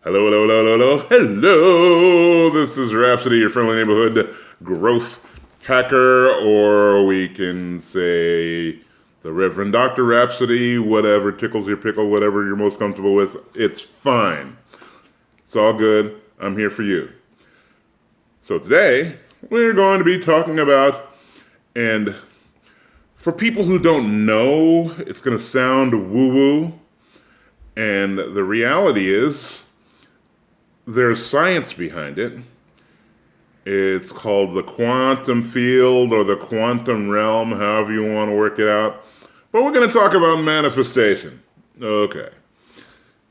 Hello, hello, hello, hello, hello. This is Rhapsody, your friendly neighborhood growth hacker, or we can say the Reverend Dr. Rhapsody, whatever tickles your pickle, whatever you're most comfortable with. It's fine. It's all good. I'm here for you. So today, we're going to be talking about, and for people who don't know, it's going to sound woo-woo, and the reality is, there's science behind it. It's called the quantum field or the quantum realm, however you want to work it out. But we're going to talk about manifestation. Okay.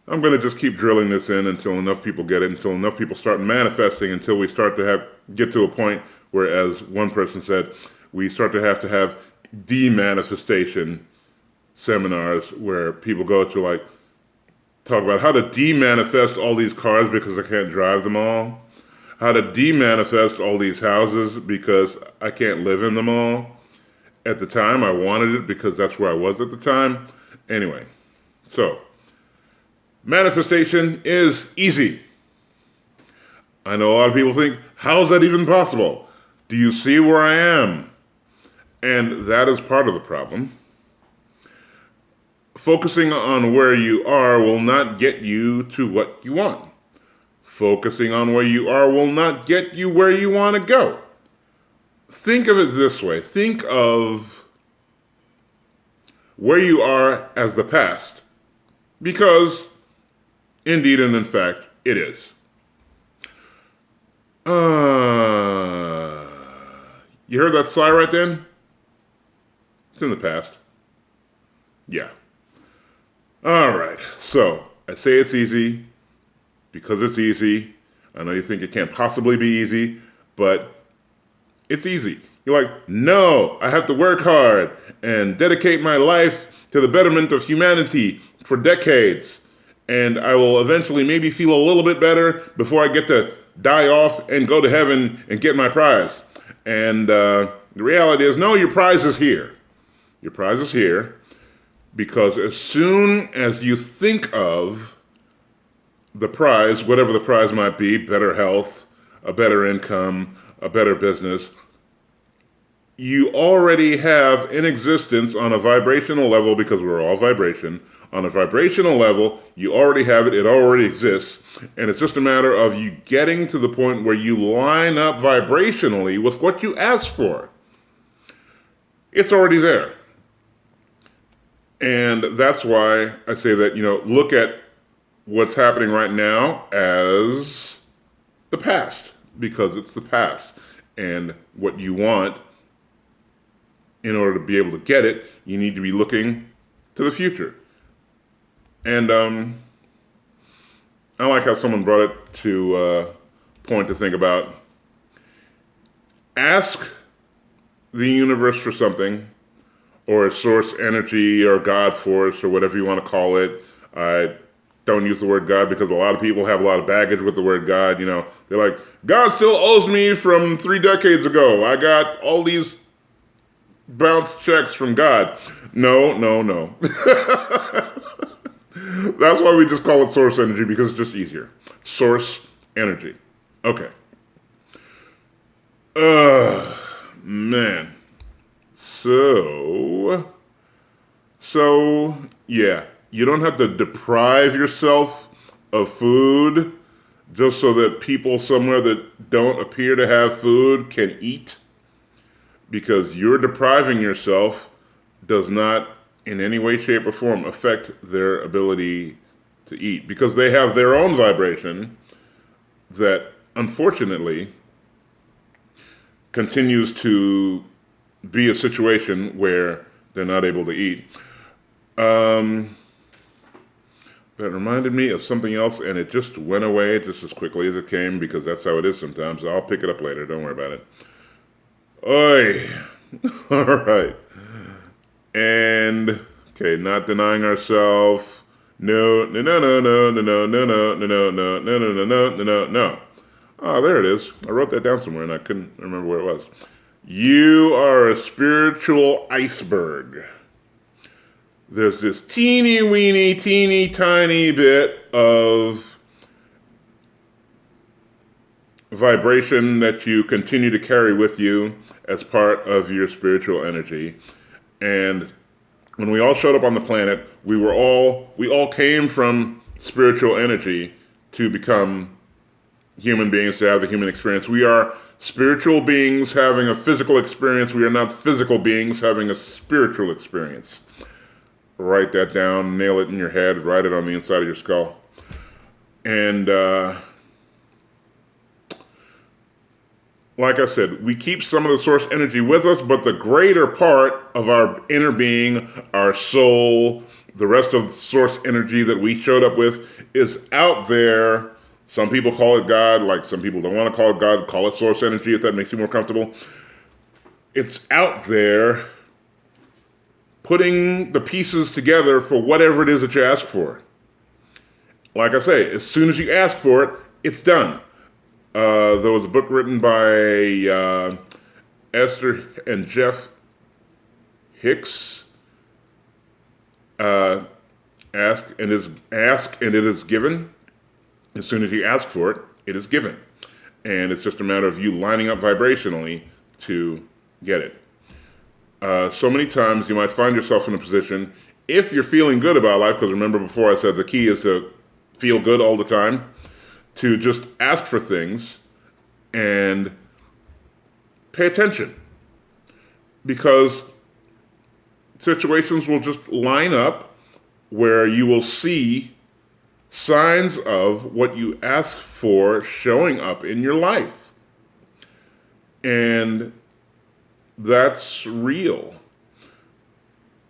I'm going to just keep drilling this in until enough people get it, until enough people start manifesting, until we start to get to a point where, as one person said, we start to have demanifestation seminars where people go to talk about how to demanifest all these cars because I can't drive them all, how to demanifest all these houses because I can't live in them all. At the time, I wanted it because that's where I was at the time. Anyway, so manifestation is easy. I know a lot of people think, how is that even possible? Do you see where I am? And that is part of the problem. Focusing on where you are will not get you to what you want. Focusing on where you are will not get you where you want to go. Think of it this way. Think of where you are as the past. Because, indeed and in fact, it is. You heard that sigh right then? It's in the past. Yeah. Alright, so I say it's easy because it's easy. I know you think it can't possibly be easy, but it's easy. You're like, no, I have to work hard and dedicate my life to the betterment of humanity for decades. And I will eventually maybe feel a little bit better before I get to die off and go to heaven and get my prize. And the reality is, no, your prize is here. Your prize is here. Because as soon as you think of the prize, whatever the prize might be, better health, a better income, a better business, you already have in existence on a vibrational level, because we're all vibration, on a vibrational level, you already have it, it already exists, and it's just a matter of you getting to the point where you line up vibrationally with what you asked for. It's already there. And that's why I say that, look at what's happening right now as the past, because it's the past. And what you want, in order to be able to get it, you need to be looking to the future. And I like how someone brought it to a point to think about. Ask the universe for something, or a source energy, or God force, or whatever you want to call it. I don't use the word God because a lot of people have a lot of baggage with the word God. They're like, God still owes me from 3 decades ago. I got all these bounce checks from God. No. That's why we just call it source energy, because it's just easier. Source energy. Okay. Man. So, yeah, you don't have to deprive yourself of food just so that people somewhere that don't appear to have food can eat. Because you're depriving yourself does not in any way, shape, or form affect their ability to eat. Because they have their own vibration that, unfortunately, continues to be a situation where they're not able to eat. That reminded me of something else, and it just went away just as quickly as it came, because that's how it is sometimes. I'll pick it up later. Don't worry about it. Oi. All right. And, okay, not denying ourselves. No. Oh, there it is. I wrote that down somewhere, and I couldn't remember where it was. You are a spiritual iceberg. There's this teeny weeny, teeny tiny bit of vibration that you continue to carry with you as part of your spiritual energy. And when we all showed up on the planet, we all came from spiritual energy to become human beings, to have the human experience. We are spiritual beings having a physical experience. We are not physical beings having a spiritual experience. Write that down, nail it in your head, write it on the inside of your skull. And like I said, we keep some of the source energy with us, but the greater part of our inner being, our soul, the rest of the source energy that we showed up with is out there. Some people call it God, like some people don't want to call it God, call it source energy if that makes you more comfortable. It's out there putting the pieces together for whatever it is that you ask for. Like I say, as soon as you ask for it, it's done. There was a book written by Esther and Jeff Hicks. Ask and it is given. As soon as you ask for it, it is given. And it's just a matter of you lining up vibrationally to get it. So many times you might find yourself in a position, if you're feeling good about life, because remember before I said the key is to feel good all the time, to just ask for things and pay attention. Because situations will just line up where you will see signs of what you asked for showing up in your life. And that's real.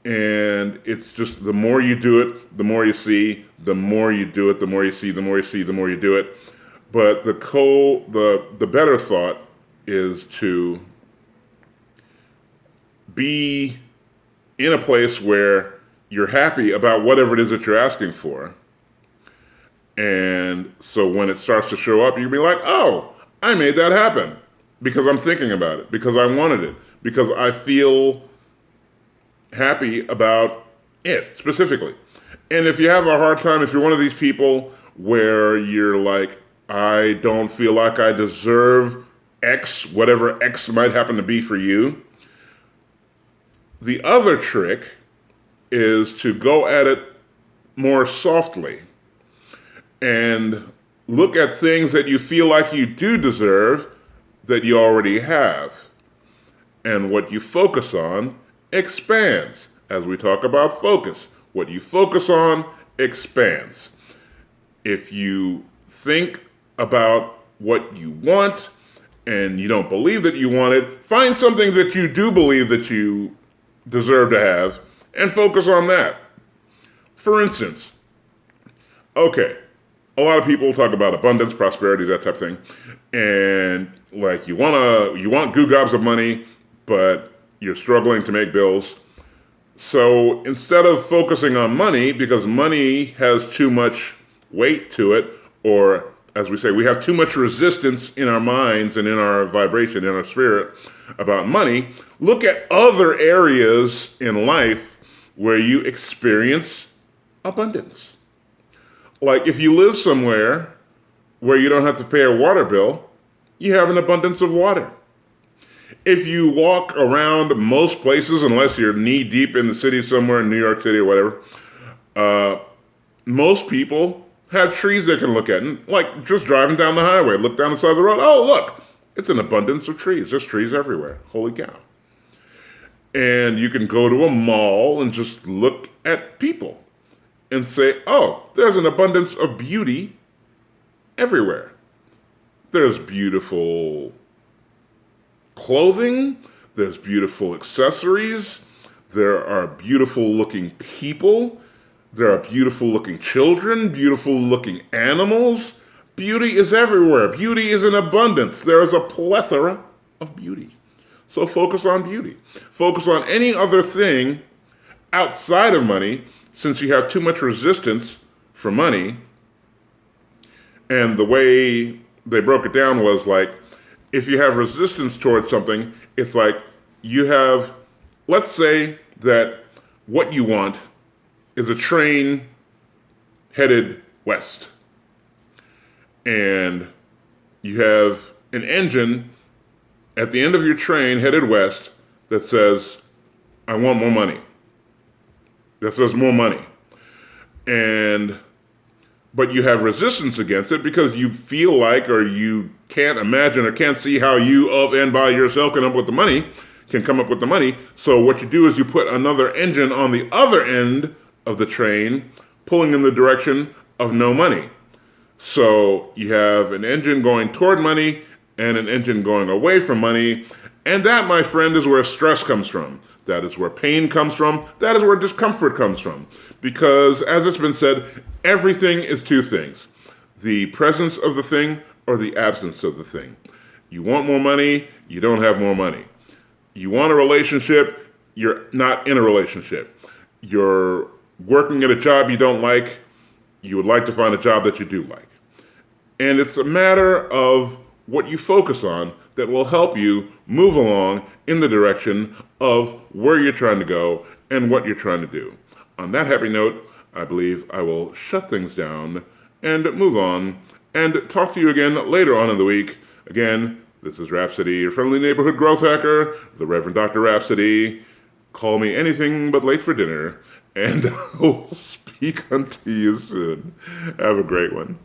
And it's just the more you do it, the more you see, the more you do it, the more you see, the more you see, the more you do it. But the better thought is to be in a place where you're happy about whatever it is that you're asking for. And so when it starts to show up, you'll be like, oh, I made that happen because I'm thinking about it, because I wanted it, because I feel happy about it specifically. And if you have a hard time, if you're one of these people where you're like, I don't feel like I deserve X, whatever X might happen to be for you, the other trick is to go at it more softly and look at things that you feel like you do deserve that you already have. And what you focus on expands. As we talk about focus, what you focus on expands. If you think about what you want and you don't believe that you want it, find something that you do believe that you deserve to have and focus on that. For instance, okay, a lot of people talk about abundance, prosperity, that type of thing. And like you want goo gobs of money, but you're struggling to make bills. So instead of focusing on money, because money has too much weight to it, or as we say, we have too much resistance in our minds and in our vibration, in our spirit about money, look at other areas in life where you experience abundance. Like if you live somewhere where you don't have to pay a water bill, you have an abundance of water. If you walk around most places, unless you're knee deep in the city somewhere in New York City or whatever, most people have trees they can look at. And like just driving down the highway, look down the side of the road, oh look, it's an abundance of trees. There's trees everywhere. Holy cow. And you can go to a mall and just look at people and say, oh, there's an abundance of beauty everywhere. There's beautiful clothing, there's beautiful accessories, there are beautiful looking people, there are beautiful looking children, beautiful looking animals. Beauty is everywhere. Beauty is in abundance. There is a plethora of beauty. So focus on beauty. Focus on any other thing outside of money, since you have too much resistance for money. And the way they broke it down was like, if you have resistance towards something, it's like you have, let's say that what you want is a train headed west. And you have an engine at the end of your train headed west that says, I want more money. That says more money. But you have resistance against it because you feel like, or you can't imagine or can't see how you of and by yourself can come up with the money. So what you do is you put another engine on the other end of the train, pulling in the direction of no money. So you have an engine going toward money and an engine going away from money. And that, my friend, is where stress comes from. That is where pain comes from. That is where discomfort comes from. Because, as it's been said, everything is two things: the presence of the thing or the absence of the thing. You want more money, you don't have more money. You want a relationship, you're not in a relationship. You're working at a job you don't like, you would like to find a job that you do like. And it's a matter of what you focus on that will help you move along in the direction of where you're trying to go and what you're trying to do. On that happy note, I believe I will shut things down and move on and talk to you again later on in the week. Again, this is Rhapsody, your friendly neighborhood growth hacker, the Reverend Dr. Rhapsody. Call me anything but late for dinner, and I'll speak unto you soon. Have a great one.